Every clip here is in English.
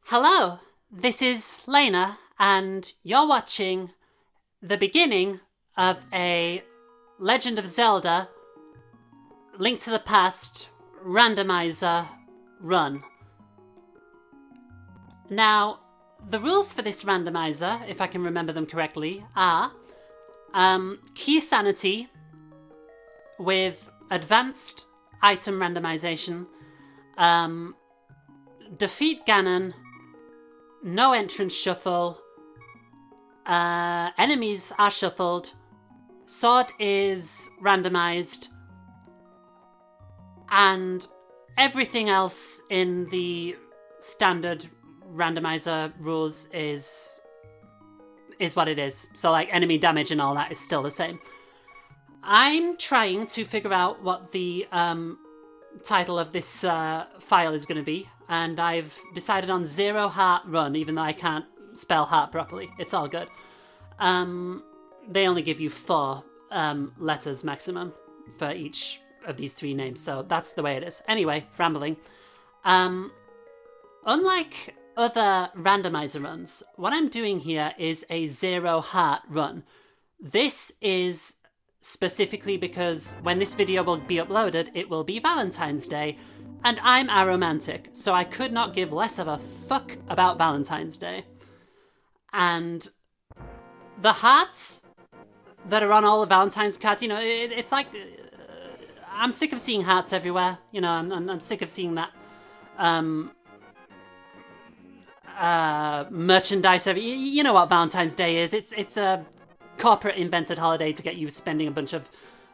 Hello, this is Lena, and you're watching the beginning of a Legend of Zelda Link to the Past Randomizer run. Now, the rules for this randomizer, if I can remember them correctly, are Keysanity with advanced item randomization, defeat Ganon, no entrance shuffle, enemies are shuffled, sword is randomized, and everything else in the standard randomizer rules is what it is. So like enemy damage and all that is still the same. I'm trying to figure out what the title of this file is going to be, and I've decided on Zero Heart Run, even though I can't spell heart properly. It's all good. They only give you 4 letters maximum for each of these 3 names, so that's the way it is. Anyway, rambling. Unlike other randomizer runs, what I'm doing here is a Zero Heart Run. This is specifically because when this video will be uploaded, it will be Valentine's Day, and I'm aromantic, so I could not give less of a fuck about Valentine's Day. And the hearts that are on all the Valentine's cards, it's like I'm sick of seeing hearts everywhere. I'm sick of seeing that merchandise. You know what Valentine's Day is? It's a corporate invented holiday to get you spending a bunch of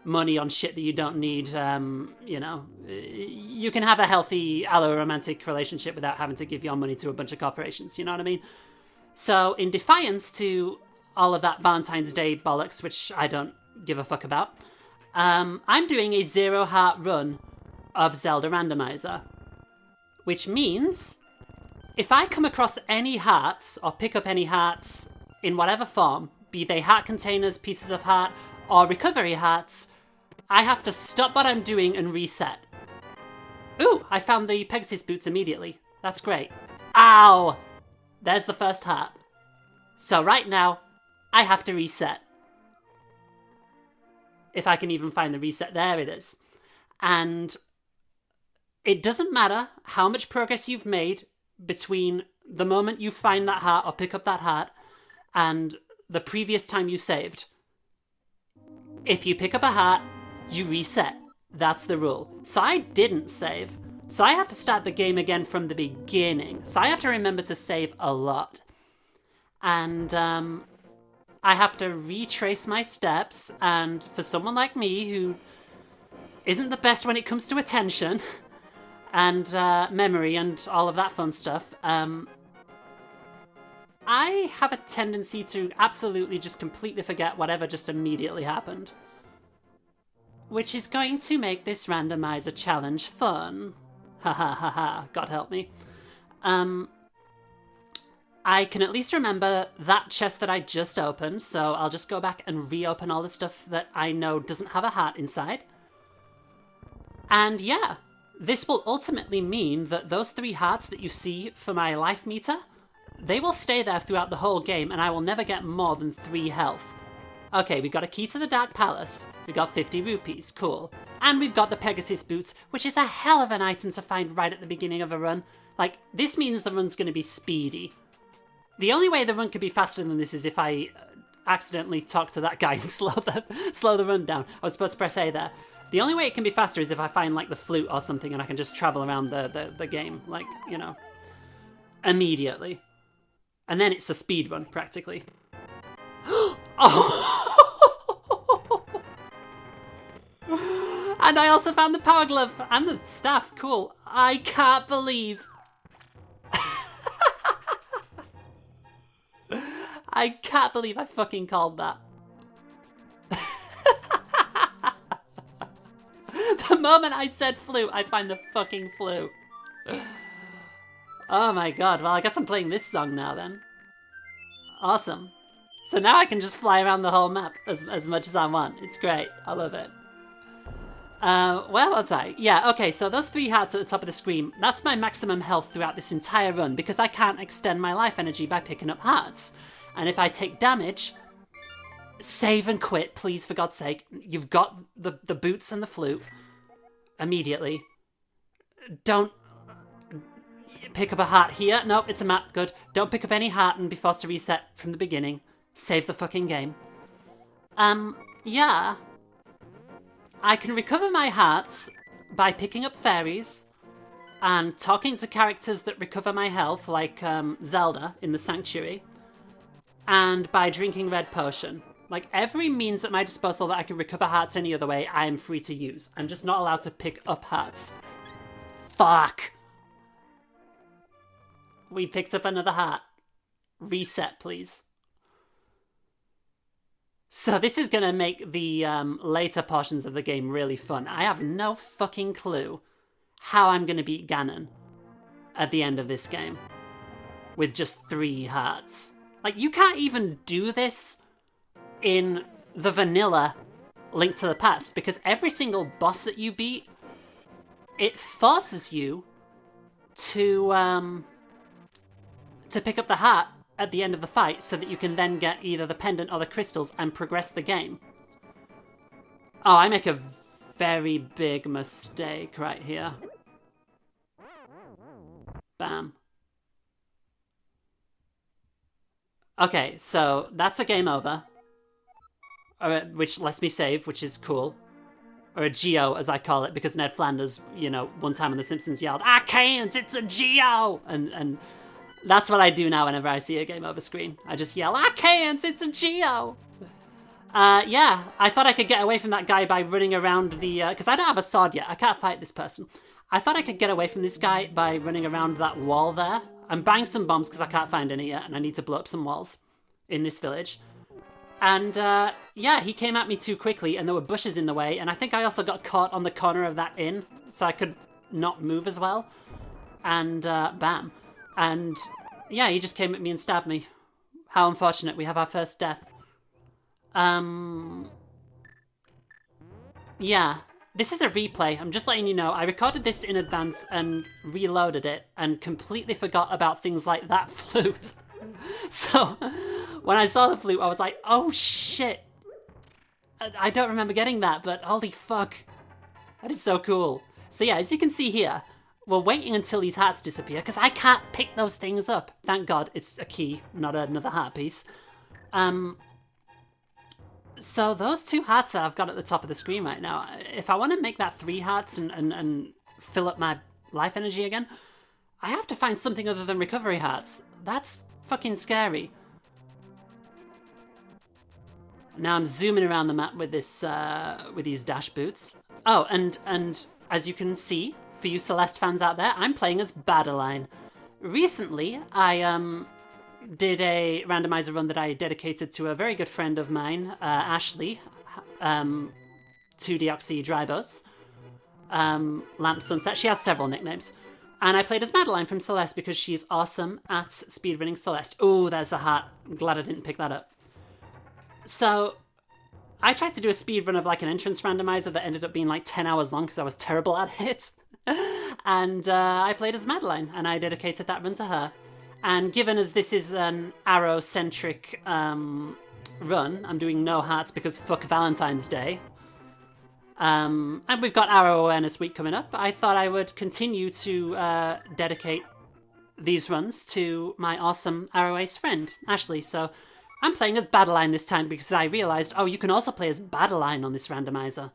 money on shit that you don't need. You can have a healthy allo-romantic relationship without having to give your money to a bunch of corporations, you know what I mean? So in defiance to all of that Valentine's Day bollocks, which I don't give a fuck about, I'm doing a Zero Heart Run of Zelda Randomizer, which means if I come across any hearts or pick up any hearts in whatever form, be they heart containers, pieces of heart, or recovery hearts, I have to stop what I'm doing and reset. Ooh, I found the Pegasus boots immediately. That's great. Ow! There's the first heart. So right now, I have to reset. If I can even find the reset, there it is. And it doesn't matter how much progress you've made between the moment you find that heart or pick up that heart and the previous time you saved. If you pick up a heart, you reset. That's the rule. So I didn't save. So I have to start the game again from the beginning. So I have to remember to save a lot. And I have to retrace my steps. And for someone like me who isn't the best when it comes to attention and memory and all of that fun stuff, I have a tendency to absolutely just completely forget whatever just immediately happened. Which is going to make this randomizer challenge fun. Ha ha ha ha, God help me. I can at least remember that chest that I just opened, so I'll just go back and reopen all the stuff that I know doesn't have a heart inside. And yeah, this will ultimately mean that those 3 hearts that you see for my life meter, they will stay there throughout the whole game, and I will never get more than 3 health. Okay, we got a key to the Dark Palace. We got 50 rupees, cool. And we've got the Pegasus boots, which is a hell of an item to find right at the beginning of a run. Like, this means the run's going to be speedy. The only way the run could be faster than this is if I accidentally talk to that guy and slow the run down. I was supposed to press A there. The only way it can be faster is if I find, like, the flute or something and I can just travel around the game, like, immediately. And then it's a speed run, practically. Oh! And I also found the power glove and the staff. Cool. I can't believe... I can't believe I fucking called that. The moment I said flute, I find the fucking flute. Oh my god, well I guess I'm playing this song now then. Awesome. So now I can just fly around the whole map as much as I want. It's great. I love it. Where was I? Yeah, okay, so those 3 hearts at the top of the screen, that's my maximum health throughout this entire run, because I can't extend my life energy by picking up hearts. And if I take damage, save and quit, please, for God's sake. You've got the boots and the flute immediately. Don't pick up a heart here. Nope, it's a map. Good. Don't pick up any heart and be forced to reset from the beginning. Save the fucking game. Yeah. I can recover my hearts by picking up fairies and talking to characters that recover my health, like Zelda in the Sanctuary, and by drinking red potion. Like, every means at my disposal that I can recover hearts any other way, I am free to use. I'm just not allowed to pick up hearts. Fuck! We picked up another heart. Reset, please. So this is going to make the later portions of the game really fun. I have no fucking clue how I'm going to beat Ganon at the end of this game with just 3 hearts. Like, you can't even do this in the vanilla Link to the Past, because every single boss that you beat, it forces you to pick up the heart at the end of the fight so that you can then get either the pendant or the crystals and progress the game. Oh, I make a very big mistake right here. Bam. Okay, so that's a game over. Which lets me save, which is cool. Or a Geo, as I call it, because Ned Flanders, one time on The Simpsons yelled, "I can't, it's a Geo!" And that's what I do now whenever I see a game over screen. I just yell, "I can't, it's a Geo!" Yeah, I thought I could get away from that guy by running around the... Because I don't have a sword yet, I can't fight this person. I thought I could get away from this guy by running around that wall there. I'm buying some bombs because I can't find any yet, and I need to blow up some walls in this village. And, yeah, he came at me too quickly, and there were bushes in the way, and I think I also got caught on the corner of that inn, so I could not move as well. And, bam. And, yeah, he just came at me and stabbed me. How unfortunate, we have our first death. Yeah, this is a replay, I'm just letting you know. I recorded this in advance and reloaded it, and completely forgot about things like that flute. So, when I saw the flute, I was like, oh shit. I don't remember getting that, but holy fuck. That is so cool. So yeah, as you can see here, we're waiting until these hearts disappear, because I can't pick those things up. Thank God it's a key, not another heart piece. So those 2 hearts that I've got at the top of the screen right now, if I want to make that 3 hearts and fill up my life energy again, I have to find something other than recovery hearts. That's fucking scary. Now I'm zooming around the map with this, with these dash boots. Oh, and as you can see, for you Celeste fans out there, I'm playing as Badeline. Recently, I did a randomizer run that I dedicated to a very good friend of mine, Ashley, 2Deoxy Drybos, Lamp Sunset. She has several nicknames. And I played as Madeline from Celeste because she's awesome at speedrunning Celeste. Oh, there's a heart. I'm glad I didn't pick that up. So, I tried to do a speedrun of like an entrance randomizer that ended up being like 10 hours long because I was terrible at it. And I played as Madeline, and I dedicated that run to her. And given as this is an arrow-centric run, I'm doing no hearts because fuck Valentine's Day. And we've got Arrow Awareness Week coming up. I thought I would continue to dedicate these runs to my awesome Arrow Ace friend, Ashley. So I'm playing as Badeline this time because I realised, oh, you can also play as Badeline on this randomizer.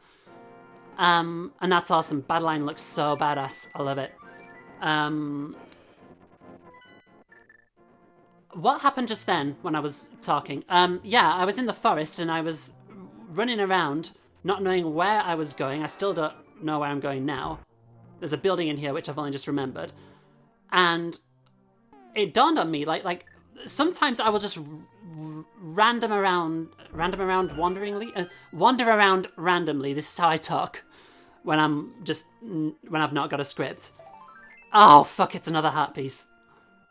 And that's awesome. Badeline looks so badass. I love it. What happened just then when I was talking? Yeah, I was in the forest and I was running around, not knowing where I was going. I still don't know where I'm going now. There's a building in here which I've only just remembered. And it dawned on me, like sometimes I will just wander around randomly. This is how I talk when I've not got a script. Oh, fuck, it's another heart piece.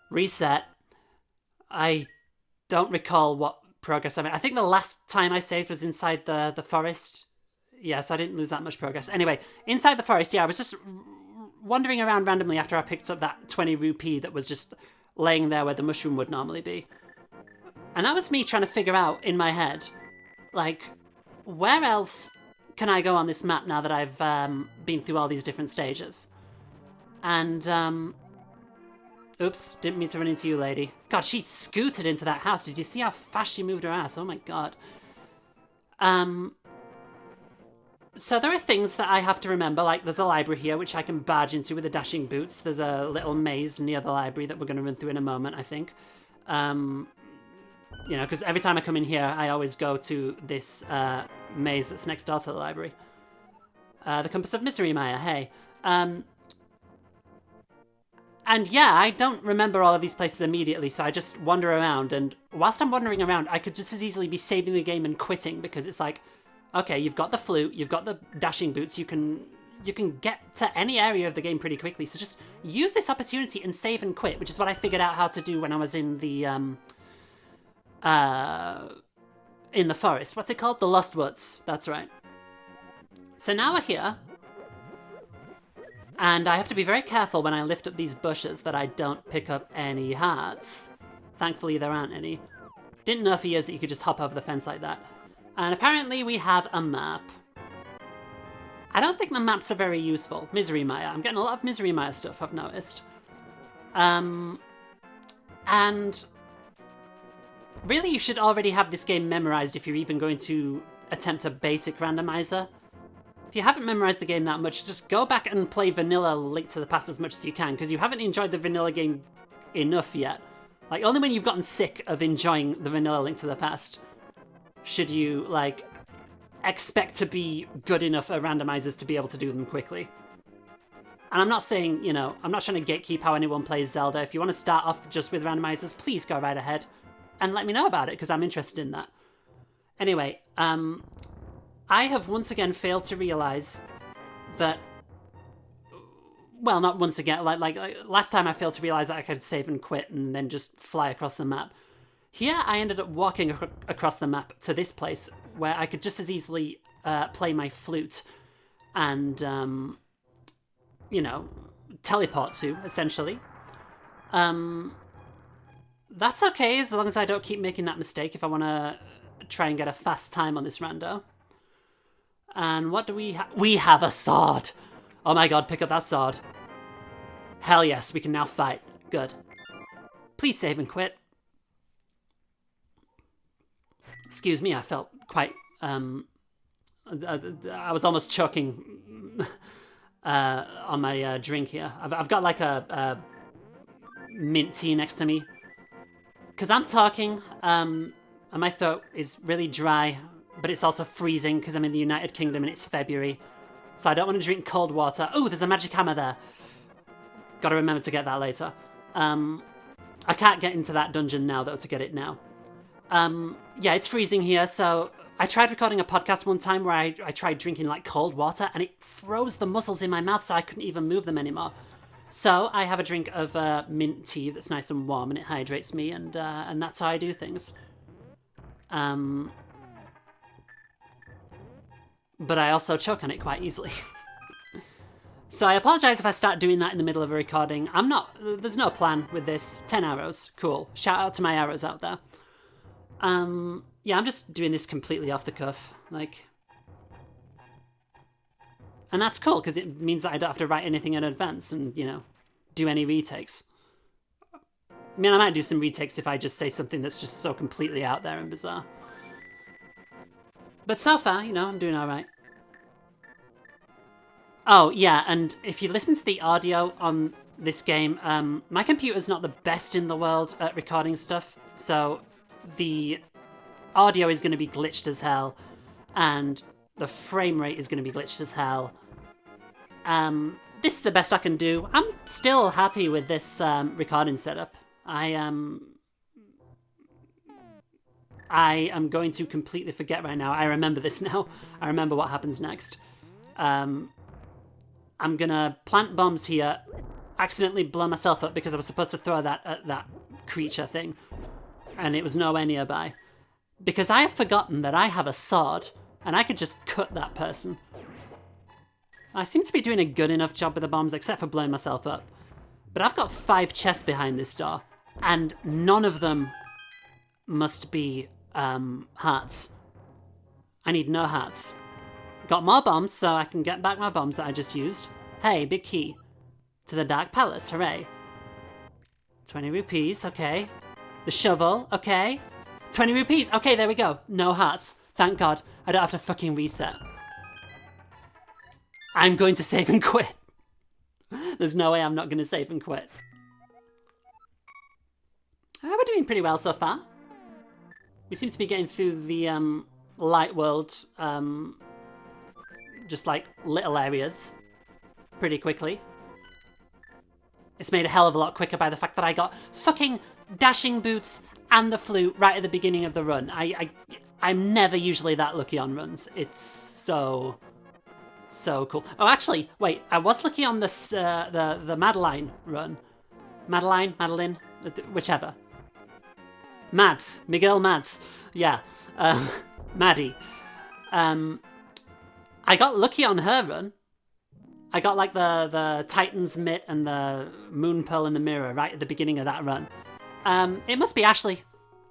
Reset. I don't recall what progress I made. I think the last time I saved was inside the forest Yes, I didn't lose that much progress. Anyway, inside the forest, I was just wandering around randomly after I picked up that 20 rupee that was just laying there where the mushroom would normally be. And that was me trying to figure out in my head, like, where else can I go on this map now that I've been through all these different stages? And, oops, didn't mean to run into you, lady. God, she scooted into that house. Did you see how fast she moved her ass? Oh my god. So there are things that I have to remember, like there's a library here, which I can barge into with the dashing boots. There's a little maze near the library that we're going to run through in a moment, I think. Because every time I come in here, I always go to this maze that's next door to the library. The Compass of Misery, Maya, hey. And I don't remember all of these places immediately, so I just wander around, and whilst I'm wandering around, I could just as easily be saving the game and quitting, because it's like, okay, you've got the flute, you've got the dashing boots, you can get to any area of the game pretty quickly, so just use this opportunity and save and quit, which is what I figured out how to do when I was in the forest. What's it called? The Lost Woods. That's right. So now we're here, and I have to be very careful when I lift up these bushes that I don't pick up any hearts. Thankfully, there aren't any. Didn't know for years that you could just hop over the fence like that. And apparently we have a map. I don't think the maps are very useful. Misery Maya. I'm getting a lot of Misery Maya stuff, I've noticed. And really you should already have this game memorized if you're even going to attempt a basic randomizer. If you haven't memorized the game that much, just go back and play vanilla Link to the Past as much as you can, because you haven't enjoyed the vanilla game enough yet. Like, only when you've gotten sick of enjoying the vanilla Link to the Past should you, like, expect to be good enough at randomizers to be able to do them quickly. And I'm not saying, I'm not trying to gatekeep how anyone plays Zelda. If you want to start off just with randomizers, please go right ahead and let me know about it, because I'm interested in that. Anyway, I have once again failed to realize that, well, not once again, like last time I failed to realize that I could save and quit and then just fly across the map. Here, I ended up walking across the map to this place where I could just as easily play my flute and, teleport to, essentially. That's okay, as long as I don't keep making that mistake if I want to try and get a fast time on this rando. And what do we have? We have a sword! Oh my god, pick up that sword. Hell yes, we can now fight. Good. Please save and quit. Excuse me, I felt quite, I was almost choking on my drink here. I've got like a mint tea next to me. Because I'm talking, and my throat is really dry, but it's also freezing because I'm in the United Kingdom and it's February. So I don't want to drink cold water. Oh, there's a magic hammer there. Gotta remember to get that later. I can't get into that dungeon now, though, to get it now. It's freezing here, so I tried recording a podcast one time where I tried drinking, like, cold water, and it froze the muscles in my mouth so I couldn't even move them anymore. So I have a drink of mint tea that's nice and warm, and it hydrates me, and that's how I do things. But I also choke on it quite easily. So I apologise if I start doing that in the middle of a recording. There's no plan with this. 10 arrows, cool. Shout out to my arrows out there. I'm just doing this completely off the cuff, like... And that's cool, because it means that I don't have to write anything in advance and, do any retakes. I mean, I might do some retakes if I just say something that's just so completely out there and bizarre. But so far, I'm doing alright. Oh, yeah, and if you listen to the audio on this game, my computer's not the best in the world at recording stuff, so the audio is going to be glitched as hell, and the frame rate is going to be glitched as hell. This is the best I can do. I'm still happy with this recording setup. I am going to completely forget right now. I remember this now. I remember what happens next. I'm gonna plant bombs here, accidentally blow myself up because I was supposed to throw that at that creature thing, and it was nowhere nearby. Because I have forgotten that I have a sword and I could just cut that person. I seem to be doing a good enough job with the bombs, except for blowing myself up. But I've got 5 chests behind this door, and none of them must be hearts. I need no hearts. Got more bombs, so I can get back my bombs that I just used. Hey, big key. To the Dark Palace, hooray. 20 rupees, okay. The shovel, okay. 20 rupees, okay, there we go. No hearts. Thank God, I don't have to fucking reset. I'm going to save and quit. There's no way I'm not going to save and quit. We're doing pretty well so far. We seem to be getting through the light world, just like little areas, pretty quickly. It's made a hell of a lot quicker by the fact that I got fucking dashing boots and the flute right at the beginning of the run. I'm never usually that lucky on runs. It's so cool. Oh, actually, wait. I was lucky on this the Madeline run. Madeline, whichever. Mads, Miguel Mads. Yeah, Maddie. I got lucky on her run. I got like the Titan's Mitt and the Moon Pearl in the mirror right at the beginning of that run. It must be Ashley.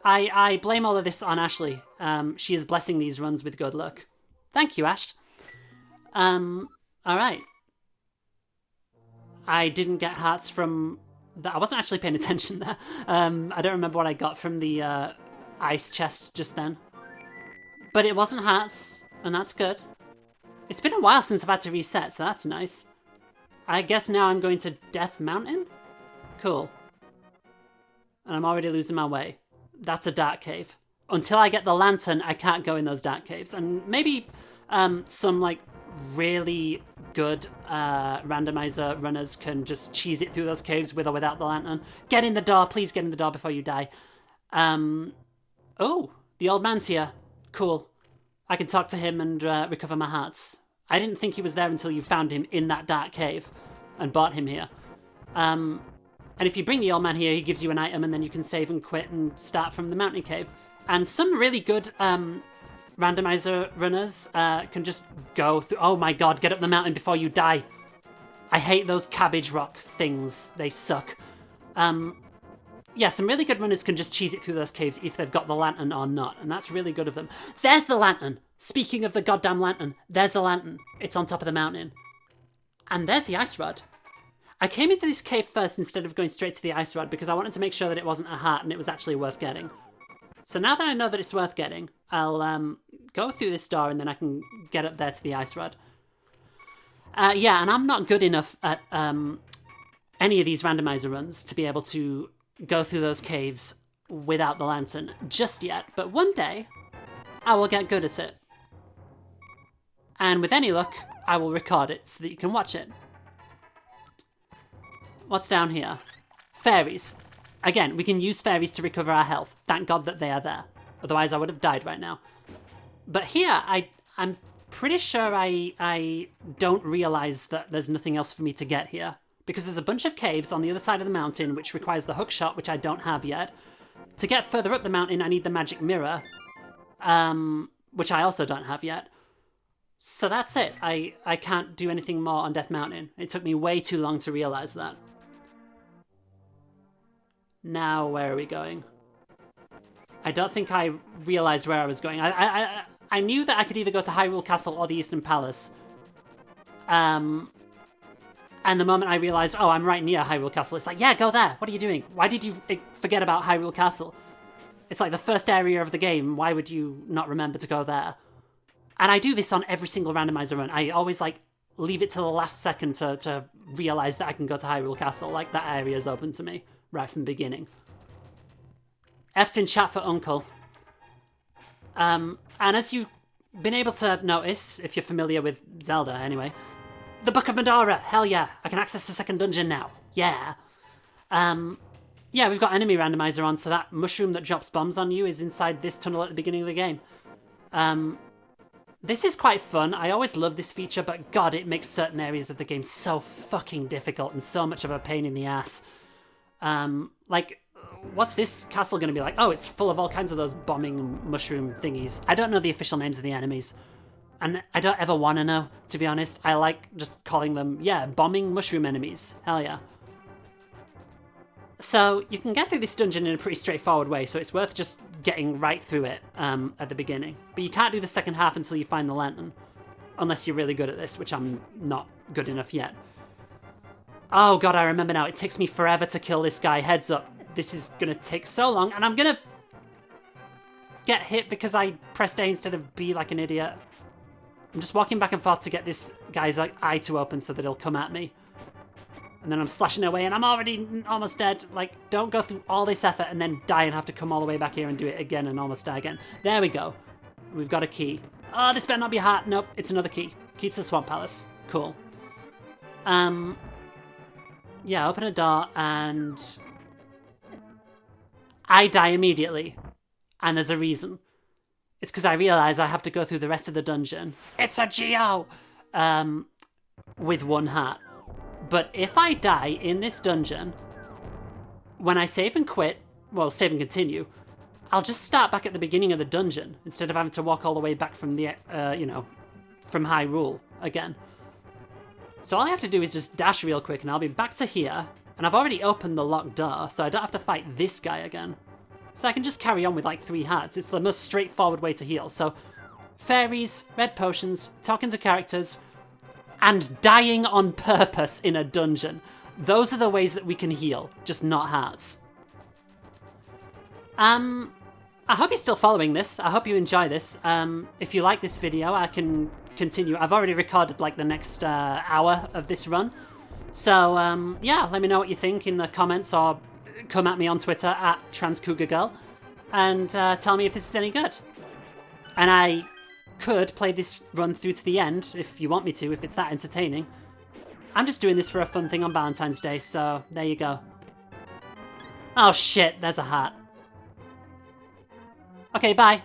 I blame all of this on Ashley. She is blessing these runs with good luck. Thank you, Ash. Alright. I didn't get hearts from that. I wasn't actually paying attention there. I don't remember what I got from the ice chest just then. But it wasn't hearts, and that's good. It's been a while since I've had to reset, so that's nice. I guess now I'm going to Death Mountain? Cool. And I'm already losing my way. That's a dark cave. Until I get the lantern, I can't go in those dark caves. And maybe some like really good randomizer runners can just cheese it through those caves with or without the lantern. Get in the door, please get in the door before you die. Oh, the old man's here. Cool. I can talk to him and recover my hearts. I didn't think he was there until you found him in that dark cave and brought him here. And if you bring the old man here, he gives you an item and then you can save and quit and start from the mountain cave. And some really good randomizer runners can just go through... Oh my god, get up the mountain before you die. I hate those cabbage rock things. They suck. Yeah, some really good runners can just cheese it through those caves if they've got the lantern or not, and that's really good of them. There's the lantern! Speaking of the goddamn lantern, there's the lantern. It's on top of the mountain. And there's the ice rod. I came into this cave first instead of going straight to the ice rod because I wanted to make sure that it wasn't a heart and it was actually worth getting. So now that I know that it's worth getting, I'll go through this door and then I can get up there to the ice rod. Yeah, and I'm not good enough at any of these randomizer runs to be able to go through those caves without the lantern just yet, but one day I will get good at it. And with any luck, I will record it so that you can watch it. What's down here? Fairies. Again, we can use fairies to recover our health. Thank God that they are there. Otherwise I would have died right now. But here, I'm pretty sure I don't realise that there's nothing else for me to get here. Because there's a bunch of caves on the other side of the mountain which requires the hook shot, which I don't have yet. To get further up the mountain, I need the magic mirror, which I also don't have yet. So that's it. I can't do anything more on Death Mountain. It took me way too long to realise that. Now, where are we going? I don't think I realised where I was going. I knew that I could either go to Hyrule Castle or the Eastern Palace. And the moment I realised, oh, I'm right near Hyrule Castle, it's like, yeah, go there. What are you doing? Why did you forget about Hyrule Castle? It's like the first area of the game. Why would you not remember to go there? And I do this on every single randomizer run. I always, like, leave it to the last second to realise that I can go to Hyrule Castle. Like, that area is open to me right from the beginning. F's in chat for Uncle. And as you've been able to notice, if you're familiar with Zelda anyway, the Book of Medora, hell yeah. I can access the second dungeon now. Yeah. Yeah, we've got enemy randomizer on, so that mushroom that drops bombs on you is inside this tunnel at the beginning of the game. This is quite fun. I always love this feature, but god, it makes certain areas of the game so fucking difficult and so much of a pain in the ass. Like, what's this castle going to be like? Oh, it's full of all kinds of those bombing mushroom thingies. I don't know the official names of the enemies. And I don't ever want to know, to be honest. I like just calling them, yeah, bombing mushroom enemies. Hell yeah. So you can get through this dungeon in a pretty straightforward way, so it's worth just getting right through it at the beginning. But you can't do the second half until you find the lantern. Unless you're really good at this, which I'm not good enough yet. Oh god, I remember now. It takes me forever to kill this guy. Heads up. This is gonna take so long, and I'm gonna get hit because I pressed A instead of B like an idiot. I'm just walking back and forth to get this guy's like eye to open so that he'll come at me. And then I'm slashing away and I'm already almost dead. Like, don't go through all this effort and then die and have to come all the way back here and do it again and almost die again. There we go. We've got a key. Oh, this better not be a heart. Nope, it's another key. Key to the Swamp Palace. Cool. Yeah, open a door and I die immediately. And there's a reason. It's because I realise I have to go through the rest of the dungeon. It's a Geo! With one heart. But if I die in this dungeon, when I save and quit, well, save and continue, I'll just start back at the beginning of the dungeon instead of having to walk all the way back from the, from Hyrule again. So all I have to do is just dash real quick and I'll be back to here. And I've already opened the locked door, so I don't have to fight this guy again. So I can just carry on with like 3 hearts. It's the most straightforward way to heal. So fairies, red potions, talking to characters, and dying on purpose in a dungeon. Those are the ways that we can heal, just not hearts. I hope you're still following this. I hope you enjoy this. If you like this video, I can continue. I've already recorded like the next hour of this run. So yeah, let me know what you think in the comments or come at me on Twitter at TransCougarGirl and tell me if this is any good. And I could play this run through to the end if you want me to, if it's that entertaining. I'm just doing this for a fun thing on Valentine's Day, so there you go. Oh shit, there's a heart. Okay, bye.